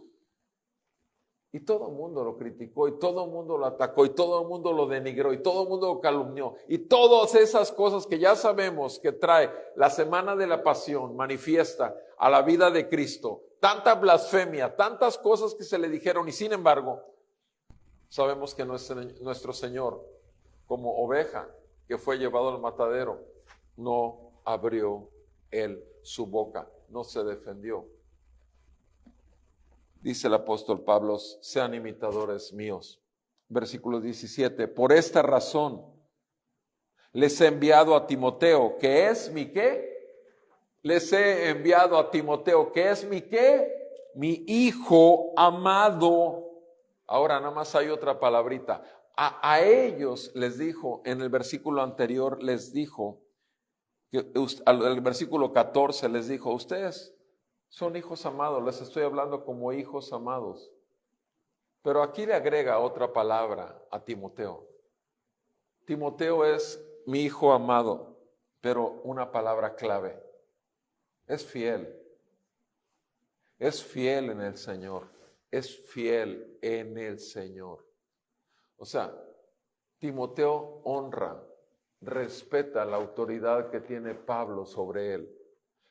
Y todo el mundo lo criticó, y todo el mundo lo atacó, y todo el mundo lo denigró, y todo el mundo lo calumnió. Y todas esas cosas que ya sabemos que trae la semana de la pasión, manifiesta a la vida de Cristo. Tanta blasfemia, tantas cosas que se le dijeron, y sin embargo, sabemos que nuestro Señor, como oveja que fue llevado al matadero, no abrió él su boca, no se defendió. Dice el apóstol Pablo: sean imitadores míos. Versículo 17: por esta razón les he enviado a Timoteo, que es mi ¿qué? Les he enviado a Timoteo, que es mi ¿qué? Mi hijo amado. Ahora nada más hay otra palabrita. A ellos les dijo, en el versículo anterior les dijo, al versículo 14 les dijo: ustedes son hijos amados, les estoy hablando como hijos amados. Pero aquí le agrega otra palabra a Timoteo. Timoteo es mi hijo amado, pero una palabra clave: es fiel. Es fiel en el Señor. Es fiel en el Señor. O sea, Timoteo honra, respeta la autoridad que tiene Pablo sobre él.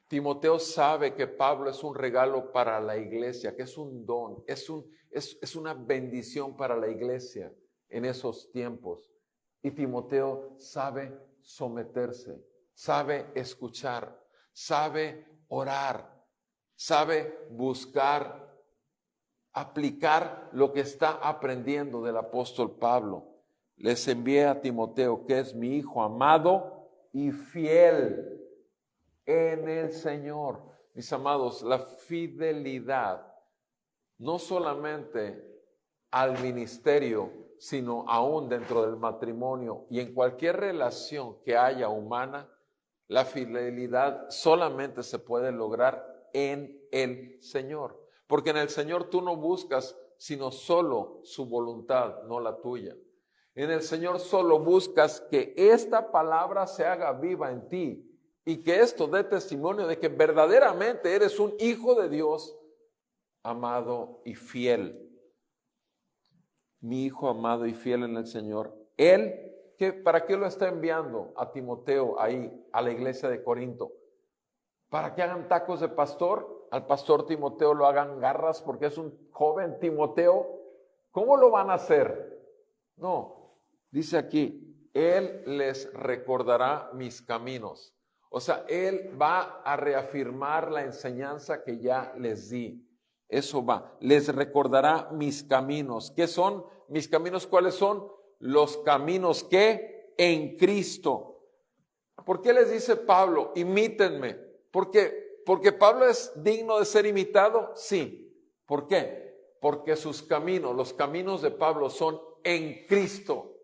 Timoteo sabe que Pablo es un regalo para la iglesia, que es un don, es una bendición para la iglesia en esos tiempos. Y Timoteo sabe someterse, sabe escuchar, sabe orar, sabe buscar, aplicar lo que está aprendiendo del apóstol Pablo. Les envié a Timoteo, que es mi hijo amado y fiel en el Señor. Mis amados, la fidelidad no solamente al ministerio, sino aún dentro del matrimonio y en cualquier relación que haya humana, la fidelidad solamente se puede lograr en el Señor. Porque en el Señor tú no buscas sino solo su voluntad, no la tuya. En el Señor solo buscas que esta palabra se haga viva en ti. Y que esto dé testimonio de que verdaderamente eres un hijo de Dios, amado y fiel. Mi hijo amado y fiel en el Señor. Él, ¿para qué lo está enviando a Timoteo ahí, a la iglesia de Corinto? ¿Para que hagan tacos de pastor? Al pastor Timoteo lo hagan garras porque es un joven Timoteo. ¿Cómo lo van a hacer? No, dice aquí: él les recordará mis caminos. O sea, él va a reafirmar la enseñanza que ya les di. Eso va. Les recordará mis caminos. ¿Qué son mis caminos? ¿Cuáles son? Los caminos que en Cristo. ¿Por qué les dice Pablo? Imítenme. ¿Porque Pablo es digno de ser imitado? Sí. ¿Por qué? Porque sus caminos, los caminos de Pablo son en Cristo.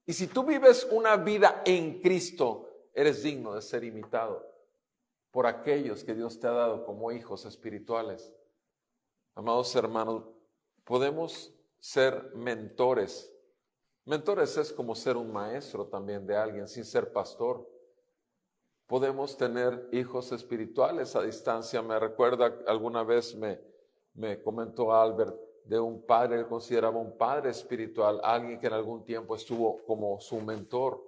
Y si tú vives una vida en Cristo, eres digno de ser imitado por aquellos que Dios te ha dado como hijos espirituales. Amados hermanos, podemos ser mentores. Mentores es como ser un maestro también de alguien sin ser pastor. Podemos tener hijos espirituales a distancia. Me recuerda, alguna vez me comentó Albert, de un padre, él consideraba un padre espiritual, alguien que en algún tiempo estuvo como su mentor.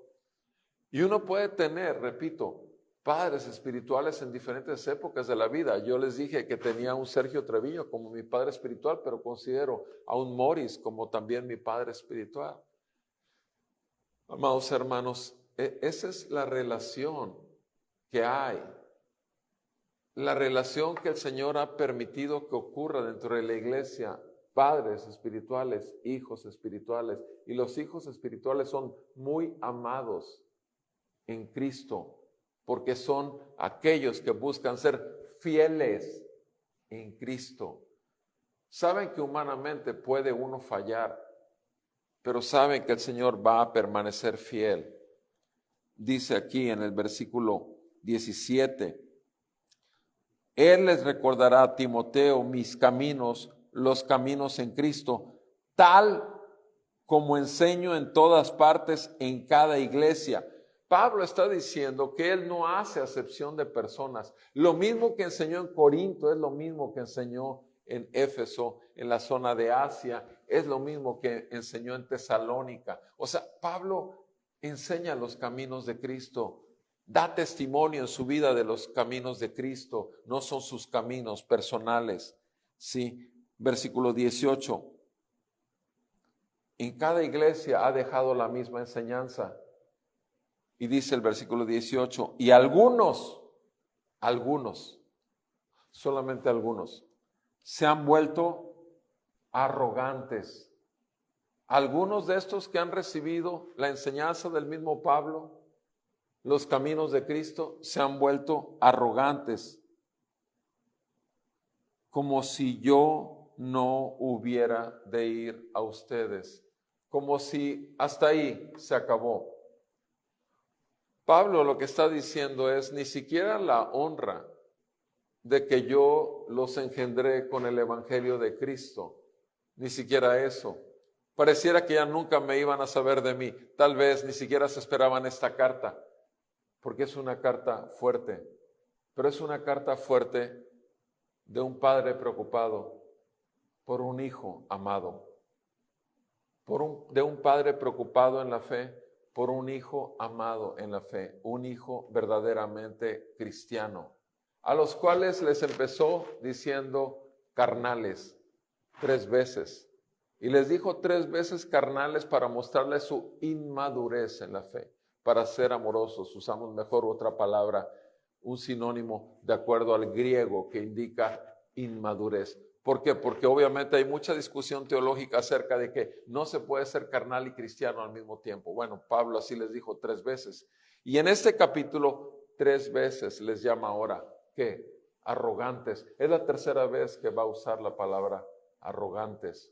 Y uno puede tener, repito, padres espirituales en diferentes épocas de la vida. Yo les dije que tenía a un Sergio Treviño como mi padre espiritual, pero considero a un Morris como también mi padre espiritual. Amados hermanos, esa es la relación que hay. La relación que el Señor ha permitido que ocurra dentro de la iglesia. Padres espirituales, hijos espirituales. Y los hijos espirituales son muy amados en Cristo, porque son aquellos que buscan ser fieles en Cristo. Saben que humanamente puede uno fallar, pero saben que el Señor va a permanecer fiel. Dice aquí en el versículo 17, Él les recordará a Timoteo mis caminos, los caminos en Cristo, tal como enseño en todas partes, en cada iglesia. Pablo está diciendo que él no hace acepción de personas. Lo mismo que enseñó en Corinto es lo mismo que enseñó en Éfeso, en la zona de Asia, es lo mismo que enseñó en Tesalónica. O sea, Pablo enseña los caminos de Cristo, da testimonio en su vida de los caminos de Cristo, no son sus caminos personales. Sí, versículo 18. En cada iglesia ha dejado la misma enseñanza. Y dice el versículo 18, y algunos, solamente algunos, se han vuelto arrogantes. Algunos de estos que han recibido la enseñanza del mismo Pablo, los caminos de Cristo, se han vuelto arrogantes, como si yo no hubiera de ir a ustedes, como si hasta ahí se acabó. Pablo lo que está diciendo es, ni siquiera la honra de que yo los engendré con el evangelio de Cristo, ni siquiera eso. Pareciera que ya nunca me iban a saber de mí, tal vez ni siquiera se esperaban esta carta, porque es una carta fuerte, pero es una carta fuerte de un padre preocupado por un hijo amado, de un padre preocupado en la fe, por un hijo amado en la fe, un hijo verdaderamente cristiano, a los cuales les empezó diciendo carnales 3 veces. Y les dijo 3 veces carnales para mostrarles su inmadurez en la fe, para ser amorosos. Usamos mejor otra palabra, un sinónimo de acuerdo al griego que indica inmadurez. ¿Por qué? Porque obviamente hay mucha discusión teológica acerca de que no se puede ser carnal y cristiano al mismo tiempo. Bueno, Pablo así les dijo 3 veces. Y en este capítulo 3 veces les llama ahora, ¿qué? Arrogantes. Es la 3ª vez que va a usar la palabra arrogantes.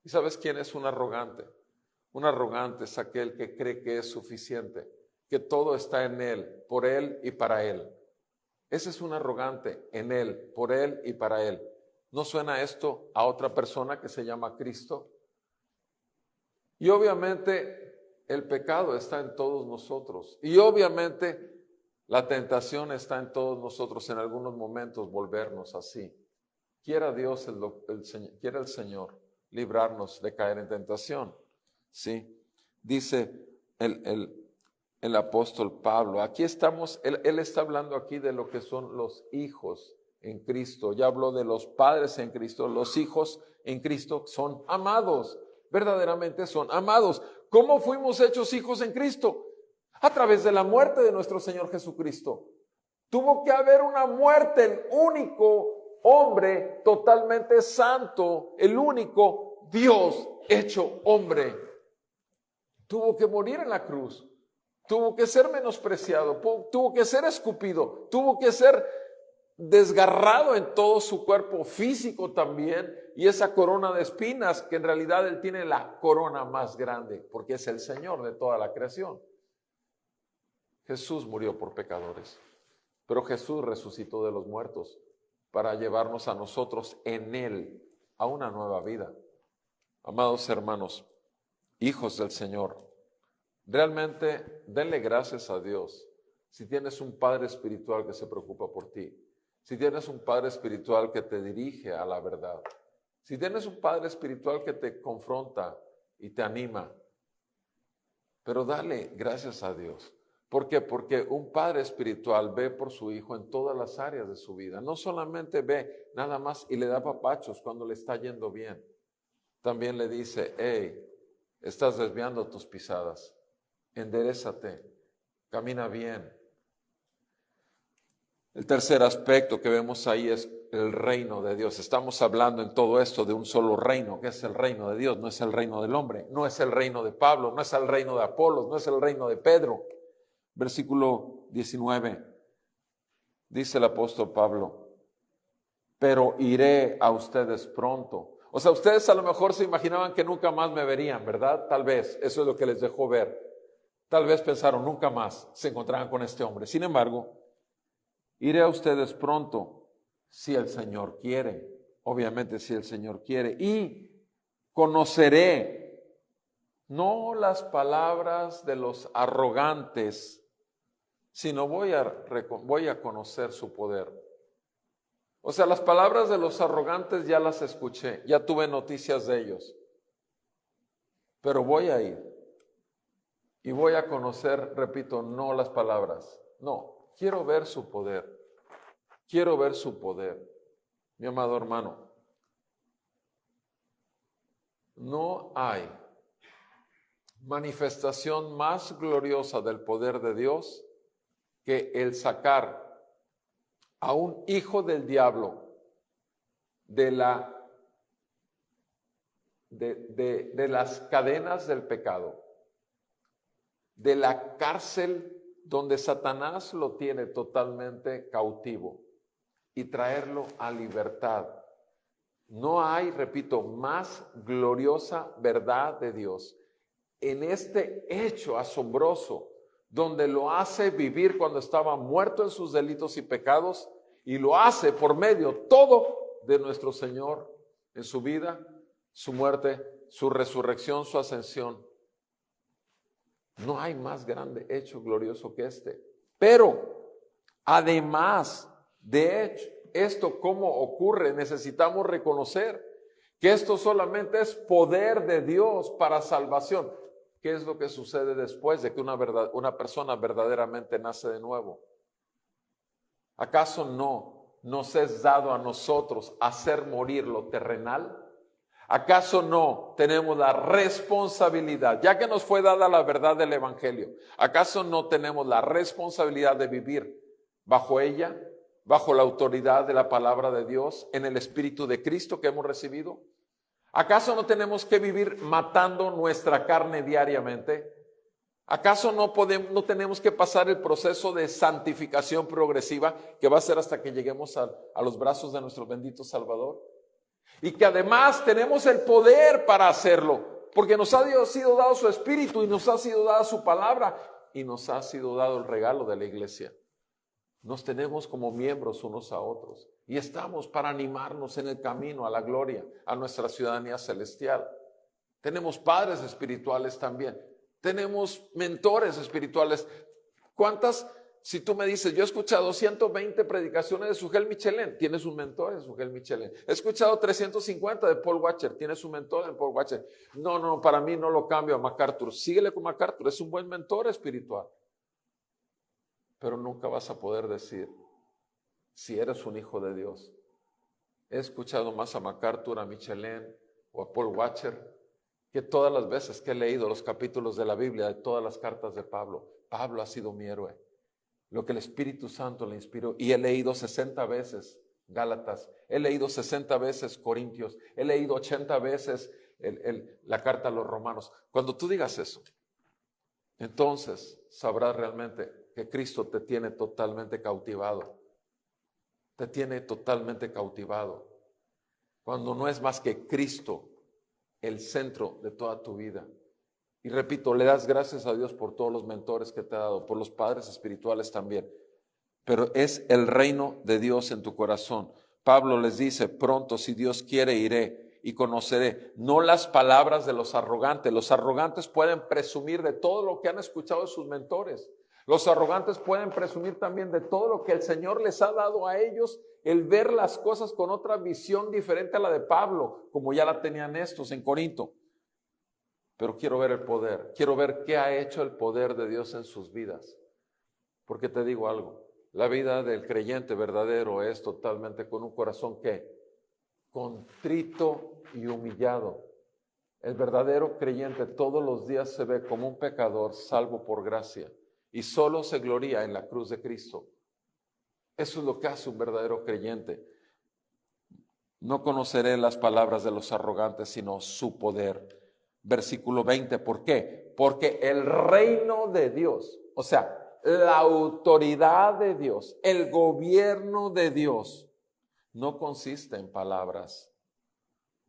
¿Y sabes quién es un arrogante? Un arrogante es aquel que cree que es suficiente, que todo está en él, por él y para él. Ese es un arrogante, en él, por él y para él. ¿No suena esto a otra persona que se llama Cristo? Y obviamente el pecado está en todos nosotros. Y obviamente la tentación está en todos nosotros en algunos momentos volvernos así. Quiera Dios, quiera el Señor librarnos de caer en tentación. ¿Sí? Dice el apóstol Pablo, aquí estamos, él está hablando aquí de lo que son los hijos en Cristo. Ya habló de los padres en Cristo. Los hijos en Cristo son amados, verdaderamente son amados. ¿Cómo fuimos hechos hijos en Cristo? A través de la muerte de nuestro Señor Jesucristo. Tuvo que haber una muerte, el único hombre totalmente santo, el único Dios hecho hombre. Tuvo que morir en la cruz, tuvo que ser menospreciado, tuvo que ser escupido, tuvo que ser desgarrado en todo su cuerpo físico también, y esa corona de espinas, que en realidad él tiene la corona más grande, porque es el Señor de toda la creación. Jesús murió por pecadores, pero Jesús resucitó de los muertos para llevarnos a nosotros en él a una nueva vida. Amados hermanos, hijos del Señor, realmente denle gracias a Dios si tienes un Padre espiritual que se preocupa por ti, si tienes un Padre espiritual que te dirige a la verdad. Si tienes un padre espiritual que te confronta y te anima, pero dale gracias a Dios. ¿Por qué? Porque un padre espiritual ve por su hijo en todas las áreas de su vida. No solamente ve nada más y le da papachos cuando le está yendo bien. También le dice, hey, estás desviando tus pisadas. Enderézate, camina bien. El tercer aspecto que vemos ahí es el reino de Dios. Estamos hablando en todo esto de un solo reino, que es el reino de Dios, no es el reino del hombre, no es el reino de Pablo, no es el reino de Apolos, no es el reino de Pedro. Versículo 19, dice el apóstol Pablo, pero iré a ustedes pronto. O sea, ustedes a lo mejor se imaginaban que nunca más me verían, ¿verdad? Tal vez, eso es lo que les dejó ver. Tal vez pensaron, nunca más se encontrarán con este hombre. Sin embargo, iré a ustedes pronto, si el Señor quiere. Obviamente, si el Señor quiere. Y conoceré, no las palabras de los arrogantes, sino voy a conocer su poder. O sea, las palabras de los arrogantes ya las escuché, ya tuve noticias de ellos. Pero voy a ir y voy a conocer, repito, no las palabras. No, quiero ver su poder. Quiero ver su poder. Mi amado hermano, no hay manifestación más gloriosa del poder de Dios que el sacar a un hijo del diablo de las cadenas del pecado, de la cárcel donde Satanás lo tiene totalmente cautivo y traerlo a libertad. No hay, repito, más gloriosa verdad de Dios en este hecho asombroso donde lo hace vivir cuando estaba muerto en sus delitos y pecados y lo hace por medio todo de nuestro Señor en su vida, su muerte, su resurrección, su ascensión. No hay más grande hecho glorioso que este. Pero además de hecho, esto cómo ocurre, necesitamos reconocer que esto solamente es poder de Dios para salvación. ¿Qué es lo que sucede después de que una persona verdaderamente nace de nuevo? ¿Acaso no nos es dado a nosotros hacer morir lo terrenal? ¿Acaso no tenemos la responsabilidad, ya que nos fue dada la verdad del Evangelio, acaso no tenemos la responsabilidad de vivir bajo ella, bajo la autoridad de la palabra de Dios, en el Espíritu de Cristo que hemos recibido? ¿Acaso no tenemos que vivir matando nuestra carne diariamente? ¿Acaso no tenemos que pasar el proceso de santificación progresiva que va a ser hasta que lleguemos a los brazos de nuestro bendito Salvador? Y que además tenemos el poder para hacerlo, porque nos ha sido dado su Espíritu y nos ha sido dada su palabra y nos ha sido dado el regalo de la iglesia. Nos tenemos como miembros unos a otros y estamos para animarnos en el camino a la gloria, a nuestra ciudadanía celestial. Tenemos padres espirituales también, tenemos mentores espirituales. ¿Cuántas? Si tú me dices, yo he escuchado 120 predicaciones de Sugel Michelén, tienes un mentor en Sugel Michelén. He escuchado 350 de Paul Washer, tienes un mentor en Paul Washer. No, para mí no lo cambio a MacArthur. Síguele con MacArthur, es un buen mentor espiritual. Pero nunca vas a poder decir si eres un hijo de Dios. He escuchado más a MacArthur, a Michelén o a Paul Washer que todas las veces que he leído los capítulos de la Biblia, de todas las cartas de Pablo. Pablo ha sido mi héroe. Lo que el Espíritu Santo le inspiró. Y he leído 60 veces Gálatas, he leído 60 veces Corintios, he leído 80 veces la carta a los Romanos. Cuando tú digas eso, entonces sabrás realmente que Cristo te tiene totalmente cautivado. Te tiene totalmente cautivado. Cuando no es más que Cristo el centro de toda tu vida. Y repito, le das gracias a Dios por todos los mentores que te ha dado, por los padres espirituales también. Pero es el reino de Dios en tu corazón. Pablo les dice, pronto si Dios quiere iré y conoceré, no las palabras de los arrogantes. Los arrogantes pueden presumir de todo lo que han escuchado de sus mentores. Los arrogantes pueden presumir también de todo lo que el Señor les ha dado a ellos, el ver las cosas con otra visión diferente a la de Pablo, como ya la tenían estos en Corinto. Pero quiero ver el poder, quiero ver qué ha hecho el poder de Dios en sus vidas. Porque te digo algo, la vida del creyente verdadero es totalmente con un corazón que contrito y humillado. El verdadero creyente todos los días se ve como un pecador salvo por gracia y solo se gloria en la cruz de Cristo. Eso es lo que hace un verdadero creyente. No conoceré las palabras de los arrogantes, sino su poder. Versículo 20, ¿por qué? Porque el reino de Dios, o sea, la autoridad de Dios, el gobierno de Dios, no consiste en palabras,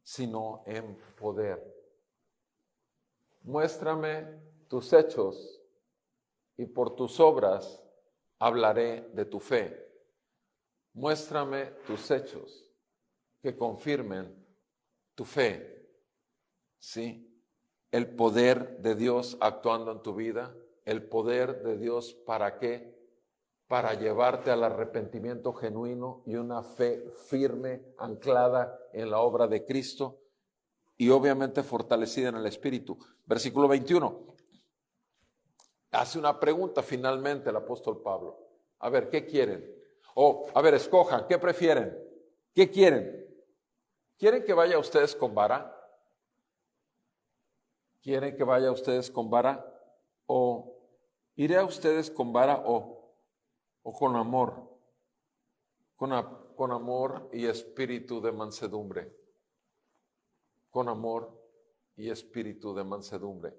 sino en poder. Muéstrame tus hechos y por tus obras hablaré de tu fe. Muéstrame tus hechos que confirmen tu fe. ¿Sí? El poder de Dios actuando en tu vida, el poder de Dios ¿para qué? Para llevarte al arrepentimiento genuino y una fe firme, anclada en la obra de Cristo y obviamente fortalecida en el Espíritu. Versículo 21. Hace una pregunta finalmente el apóstol Pablo. A ver, ¿qué quieren? A ver, escojan, ¿qué prefieren? ¿Qué quieren? ¿Quieren que vaya a ustedes con vara? ¿Quieren que vaya a ustedes con vara? ¿O iré a ustedes con vara o con amor? Con amor y espíritu de mansedumbre. Con amor y espíritu de mansedumbre.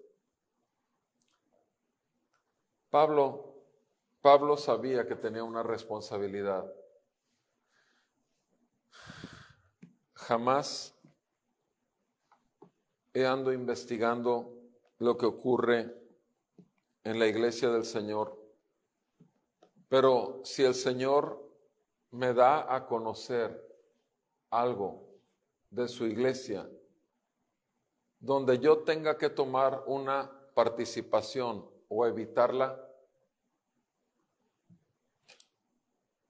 Pablo sabía que tenía una responsabilidad. Jamás ando investigando lo que ocurre en la iglesia del Señor, pero si el Señor me da a conocer algo de su iglesia, donde yo tenga que tomar una participación o evitarla,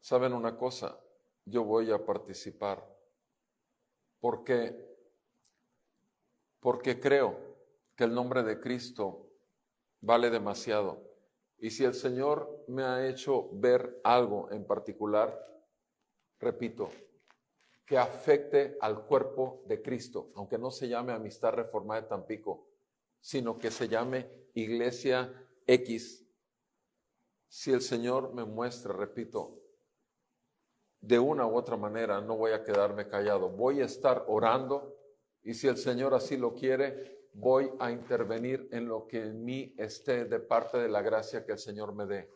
¿saben una cosa? Yo voy a participar. ¿Por qué? Porque creo que el nombre de Cristo vale demasiado. Y si el Señor me ha hecho ver algo en particular, repito, que afecte al cuerpo de Cristo, aunque no se llame Amistad Reformada de Tampico, sino que se llame Iglesia X. Si el Señor me muestra, repito, de una u otra manera, no voy a quedarme callado. Voy a estar orando y si el Señor así lo quiere, voy a intervenir en lo que en mí esté de parte de la gracia que el Señor me dé.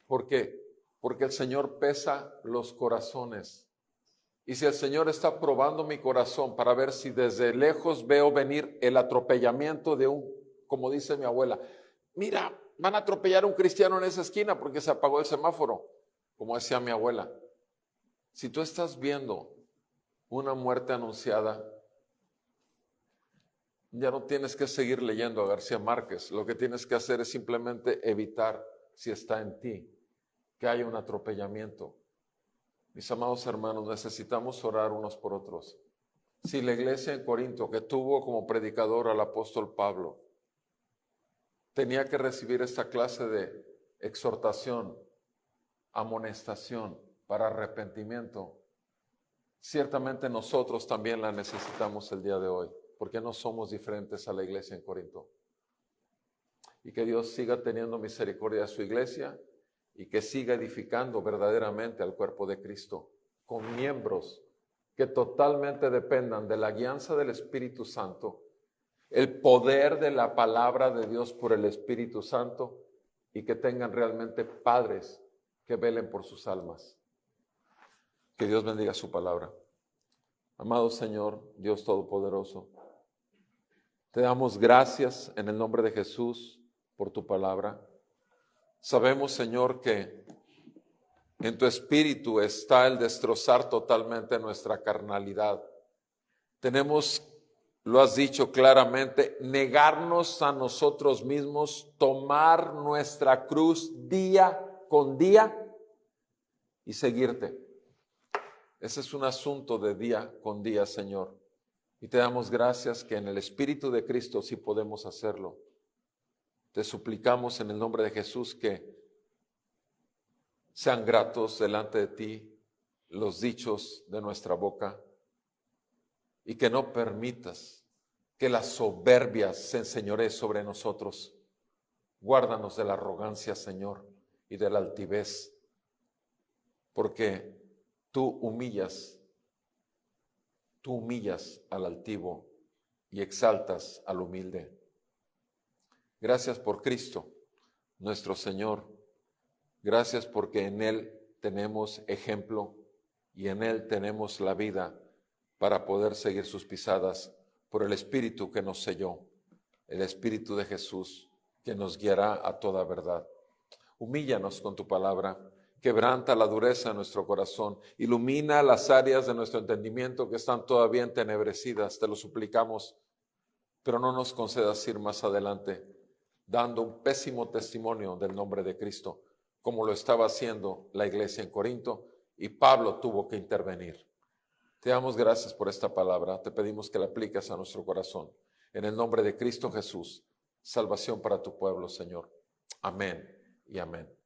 ¿Por qué? Porque el Señor pesa los corazones. Y si el Señor está probando mi corazón para ver si desde lejos veo venir el atropellamiento de como dice mi abuela, mira, van a atropellar a un cristiano en esa esquina porque se apagó el semáforo, como decía mi abuela. Si tú estás viendo una muerte anunciada, ya no tienes que seguir leyendo a García Márquez. Lo que tienes que hacer es simplemente evitar, si está en ti, que haya un atropellamiento. Mis amados hermanos, necesitamos orar unos por otros. Si la iglesia en Corinto, que tuvo como predicador al apóstol Pablo, tenía que recibir esta clase de exhortación, amonestación para arrepentimiento, ciertamente nosotros también la necesitamos el día de hoy, porque no somos diferentes a la iglesia en Corinto. Y que Dios siga teniendo misericordia de su iglesia y que siga edificando verdaderamente al cuerpo de Cristo con miembros que totalmente dependan de la guianza del Espíritu Santo, el poder de la palabra de Dios por el Espíritu Santo y que tengan realmente padres que velen por sus almas. Que Dios bendiga su palabra. Amado Señor, Dios Todopoderoso, te damos gracias en el nombre de Jesús por tu palabra. Sabemos, Señor, que en tu espíritu está el destrozar totalmente nuestra carnalidad. Tenemos lo has dicho claramente, negarnos a nosotros mismos, tomar nuestra cruz día con día y seguirte. Ese es un asunto de día con día, Señor. Y te damos gracias que en el Espíritu de Cristo sí podemos hacerlo. Te suplicamos en el nombre de Jesús que sean gratos delante de ti los dichos de nuestra boca y que no permitas que la soberbia se enseñoree sobre nosotros. Guárdanos de la arrogancia, Señor, y de la altivez, porque tú humillas al altivo y exaltas al humilde. Gracias por Cristo, nuestro Señor. Gracias porque en Él tenemos ejemplo y en Él tenemos la vida para poder seguir sus pisadas por el Espíritu que nos selló, el Espíritu de Jesús que nos guiará a toda verdad. Humíllanos con tu palabra, quebranta la dureza de nuestro corazón, ilumina las áreas de nuestro entendimiento que están todavía entenebrecidas, te lo suplicamos, pero no nos concedas ir más adelante, dando un pésimo testimonio del nombre de Cristo, como lo estaba haciendo la iglesia en Corinto, y Pablo tuvo que intervenir. Te damos gracias por esta palabra, te pedimos que la apliques a nuestro corazón. En el nombre de Cristo Jesús, salvación para tu pueblo, Señor. Amén y amén.